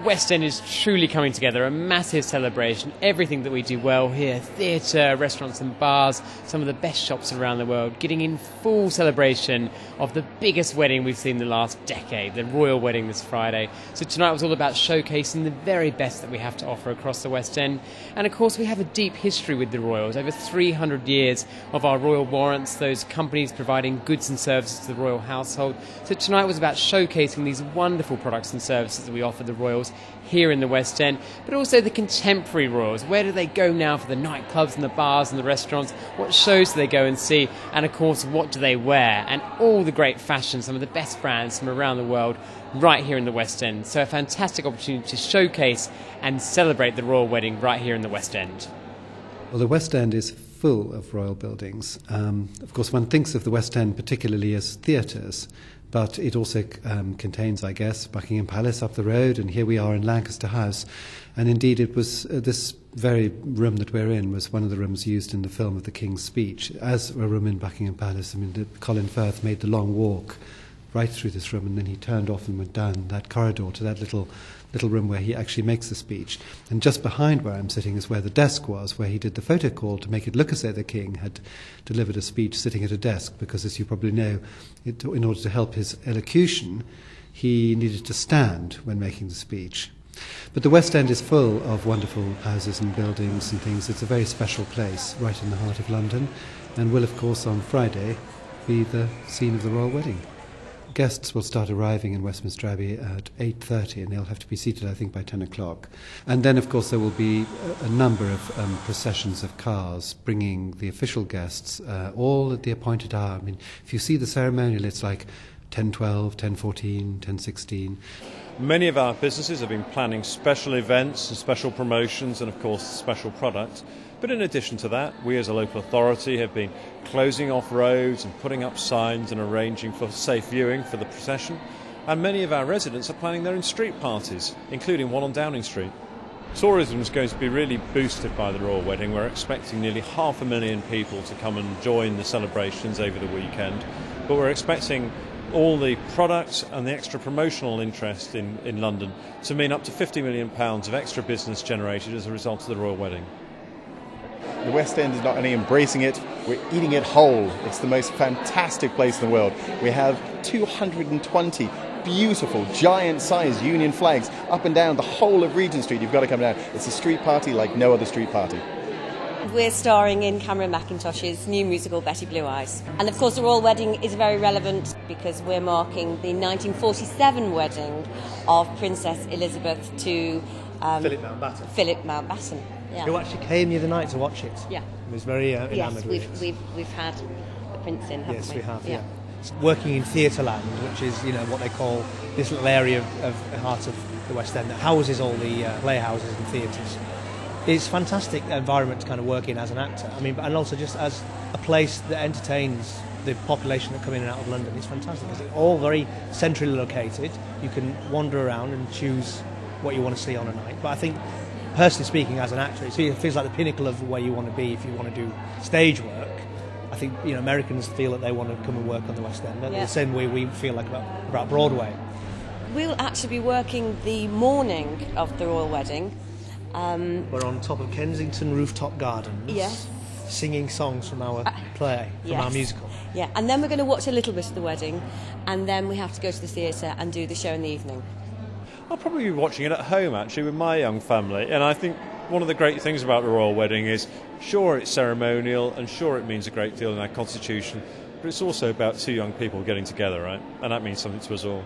West End is truly coming together, a massive celebration. Everything that we do well here, theatre, restaurants and bars, some of the best shops around the world, getting in full celebration of the biggest wedding we've seen in the last decade, the royal wedding this Friday. So tonight was all about showcasing the very best that we have to offer across the West End. And of course we have a deep history with the royals, over 300 years of our Royal Warrants, those companies providing goods and services to the royal household. So tonight was about showcasing these wonderful products and services that we offer the royals here in the West End, but also the contemporary royals. Where do they go now for the nightclubs and the bars and the restaurants? What shows do they go and see? And of course, what do they wear? And all the great fashion, some of the best brands from around the world right here in the West End. So a fantastic opportunity to showcase and celebrate the royal wedding right here in the West End. Well, the West End is full of royal buildings. Of course, one thinks of the West End particularly as theatres, but it also contains, I guess, Buckingham Palace up the road, and here we are in Lancaster House. And indeed, it was this very room that we're in was one of the rooms used in the film of the King's Speech as a room in Buckingham Palace. I mean, Colin Firth made the long walk right through this room, and then he turned off and went down that corridor to that little room where he actually makes the speech. And just behind where I'm sitting is where the desk was, where he did the photo call to make it look as though the king had delivered a speech sitting at a desk, because as you probably know, in order to help his elocution, he needed to stand when making the speech. But the West End is full of wonderful houses and buildings and things. It's a very special place right in the heart of London, and will, of course, on Friday be the scene of the royal wedding. Guests will start arriving in Westminster Abbey at 8:30, and they'll have to be seated, I think, by 10 o'clock. And then, of course, there will be a number of processions of cars bringing the official guests all at the appointed hour. I mean, if you see the ceremonial, it's like 10:12, 10:14, 10:16. Many of our businesses have been planning special events and special promotions and, of course, special products. But in addition to that, we as a local authority have been closing off roads and putting up signs and arranging for safe viewing for the procession. And many of our residents are planning their own street parties, including one on Downing Street. Tourism is going to be really boosted by the royal wedding. We're expecting nearly 500,000 people to come and join the celebrations over the weekend. But we're expecting all the products and the extra promotional interest in London to mean up to £50 million of extra business generated as a result of the royal wedding. The West End is not only embracing it, we're eating it whole. It's the most fantastic place in the world. We have 220 beautiful, giant-sized Union flags up and down the whole of Regent Street. You've got to come down. It's a street party like no other street party. We're starring in Cameron Mackintosh's new musical Betty Blue Eyes. And of course the royal wedding is very relevant because we're marking the 1947 wedding of Princess Elizabeth to Philip Mountbatten. Philip Mountbatten. Yeah. Who actually came the other night to watch it. Yeah. He was very enamoured with it. We've had the prince in, haven't we? Yes, we have, yeah. Working in Theatreland, which is, what they call this little area of the heart of the West End that houses all the playhouses and theatres. It's a fantastic environment to kind of work in as an actor. I mean, and also just as a place that entertains the population that come in and out of London. It's fantastic because it's all very centrally located. You can wander around and choose what you want to see on a night. But I think, personally speaking, as an actor, it feels like the pinnacle of where you want to be if you want to do stage work. I think Americans feel that they want to come and work on the West End. The same way we feel like about Broadway. We'll actually be working the morning of the royal wedding. We're on top of Kensington Rooftop Gardens. Yes. Singing songs from our play, from our musical. Yeah, and then we're going to watch a little bit of the wedding, and then we have to go to the theatre and do the show in the evening. I'll probably be watching it at home, actually, with my young family. And I think one of the great things about the royal wedding is, sure, it's ceremonial, and sure, it means a great deal in our constitution, but it's also about two young people getting together, right? And that means something to us all.